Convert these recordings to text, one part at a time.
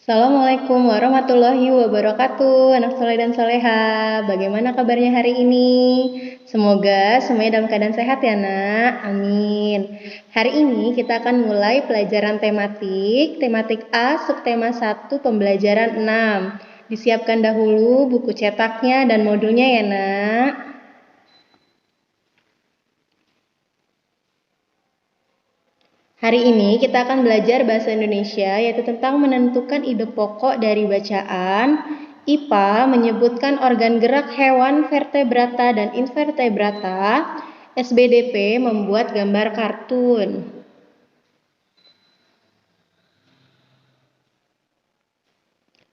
Assalamualaikum warahmatullahi wabarakatuh, anak soleh dan soleha. Bagaimana kabarnya hari ini? Semoga semuanya dalam keadaan sehat ya nak, amin. Hari ini kita akan mulai pelajaran tematik A, subtema 1, pembelajaran 6. Disiapkan dahulu buku cetaknya dan modulnya ya nak. Hari ini kita akan belajar bahasa Indonesia, yaitu tentang menentukan ide pokok dari bacaan. IPA menyebutkan organ gerak hewan vertebrata dan invertebrata. SBDP membuat gambar kartun.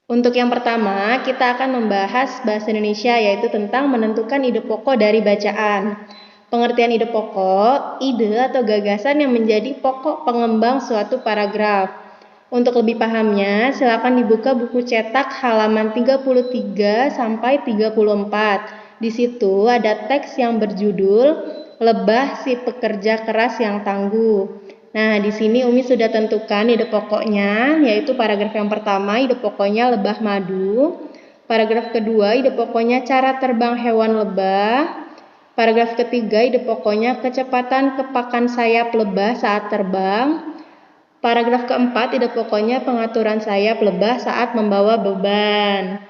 Untuk yang pertama, kita akan membahas bahasa Indonesia, yaitu tentang menentukan ide pokok dari bacaan. Pengertian ide pokok, ide atau gagasan yang menjadi pokok pengembang suatu paragraf. Untuk lebih pahamnya, silakan dibuka buku cetak halaman 33 sampai 34. Di situ ada teks yang berjudul Lebah si pekerja keras yang tangguh. Nah, di sini Umi sudah tentukan ide pokoknya, yaitu paragraf yang pertama, ide pokoknya lebah madu. Paragraf kedua, ide pokoknya cara terbang hewan lebah. Paragraf ketiga, ide pokoknya kecepatan kepakan sayap lebah saat terbang. Paragraf keempat, ide pokoknya pengaturan sayap lebah saat membawa beban.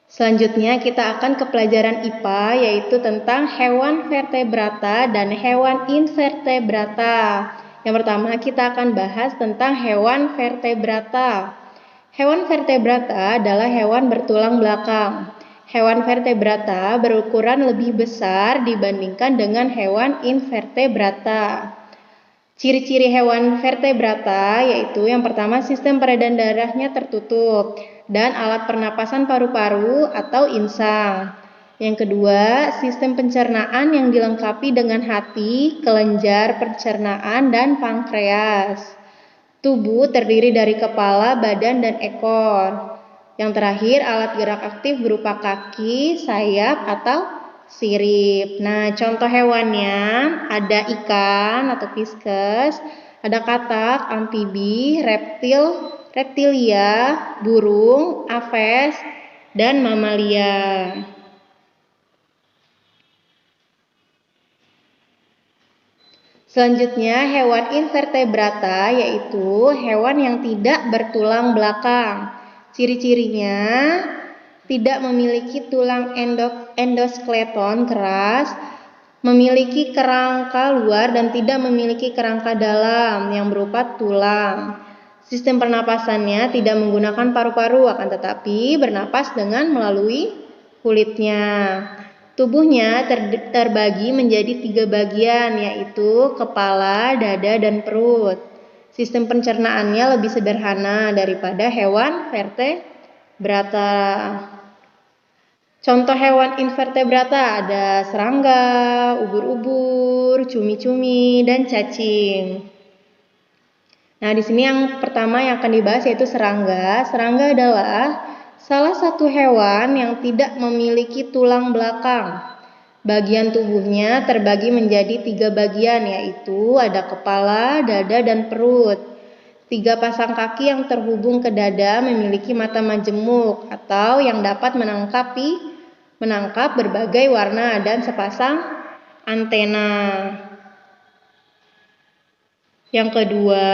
Selanjutnya kita akan ke pelajaran IPA, yaitu tentang hewan vertebrata dan hewan invertebrata. Yang pertama kita akan bahas tentang hewan vertebrata. Hewan vertebrata adalah hewan bertulang belakang. Hewan vertebrata berukuran lebih besar dibandingkan dengan hewan invertebrata. Ciri-ciri hewan vertebrata yaitu yang pertama sistem peredaran darahnya tertutup dan alat pernapasan paru-paru atau insang. Yang kedua, sistem pencernaan yang dilengkapi dengan hati, kelenjar pencernaan, dan pankreas. Tubuh terdiri dari kepala, badan, dan ekor. Yang terakhir, alat gerak aktif berupa kaki, sayap, atau sirip. Nah, contoh hewannya ada ikan atau pisces, ada katak, amfibi, reptilia, burung, aves, dan mamalia. Selanjutnya, hewan invertebrata yaitu hewan yang tidak bertulang belakang. Ciri-cirinya tidak memiliki tulang endoskeleton keras, memiliki kerangka luar dan tidak memiliki kerangka dalam yang berupa tulang. Sistem pernapasannya tidak menggunakan paru-paru, akan tetapi bernapas dengan melalui kulitnya. Tubuhnya terbagi menjadi 3 bagian, yaitu kepala, dada, dan perut. Sistem pencernaannya lebih sederhana daripada hewan vertebrata. Contoh hewan invertebrata ada serangga, ubur-ubur, cumi-cumi, dan cacing. Nah, di sini yang pertama yang akan dibahas yaitu serangga. Serangga adalah salah satu hewan yang tidak memiliki tulang belakang. Bagian tubuhnya terbagi menjadi 3 bagian, yaitu ada kepala, dada, dan perut. 3 pasang kaki yang terhubung ke dada memiliki mata majemuk atau yang dapat menangkap berbagai warna dan sepasang antena. Yang kedua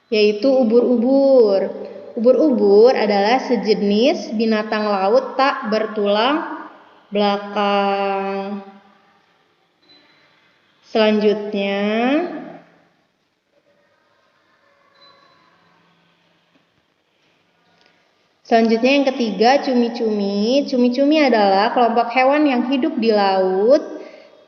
yaitu ubur-ubur. Ubur-ubur adalah sejenis binatang laut tak bertulang belakang. Selanjutnya yang ketiga, cumi-cumi. Cumi-cumi adalah kelompok hewan yang hidup di laut.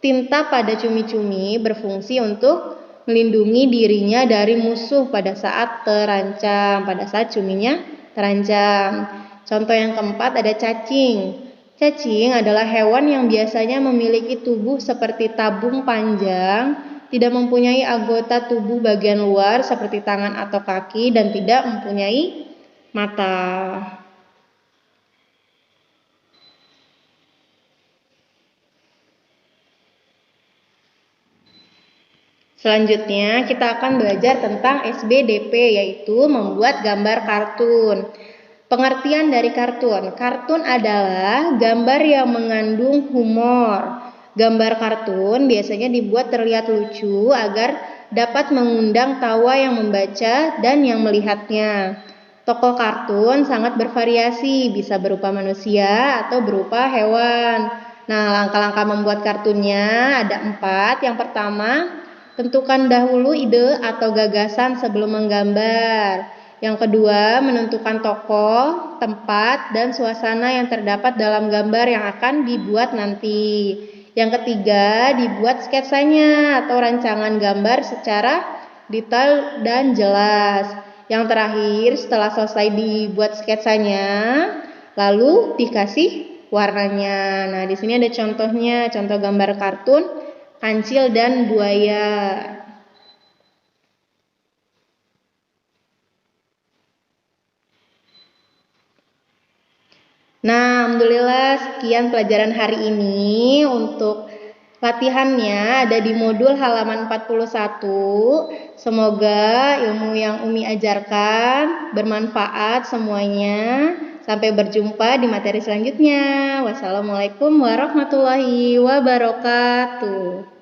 Tinta pada cumi-cumi berfungsi untuk melindungi dirinya dari musuh pada saat terancam, pada saat cuminya terancam. Contoh yang keempat ada cacing. Cacing adalah hewan yang biasanya memiliki tubuh seperti tabung panjang, tidak mempunyai anggota tubuh bagian luar seperti tangan atau kaki, dan tidak mempunyai mata. Selanjutnya kita akan belajar tentang SBDP, yaitu membuat gambar kartun. Pengertian dari kartun. Kartun adalah gambar yang mengandung humor. Gambar kartun biasanya dibuat terlihat lucu agar dapat mengundang tawa yang membaca dan yang melihatnya. Tokoh kartun sangat bervariasi, bisa berupa manusia atau berupa hewan. Nah, langkah-langkah membuat kartunnya ada 4. Yang pertama, tentukan dahulu ide atau gagasan sebelum menggambar. Yang kedua, menentukan tokoh, tempat, dan suasana yang terdapat dalam gambar yang akan dibuat nanti. Yang ketiga, dibuat sketsanya atau rancangan gambar secara detail dan jelas. Yang terakhir, setelah selesai dibuat sketsanya, lalu dikasih warnanya. Nah, di sini ada contohnya, contoh gambar kartun kancil dan buaya. Nah, alhamdulillah sekian pelajaran hari ini. Untuk latihannya ada di modul halaman 41. Semoga ilmu yang Umi ajarkan bermanfaat semuanya. Sampai berjumpa di materi selanjutnya. Wassalamualaikum warahmatullahi wabarakatuh.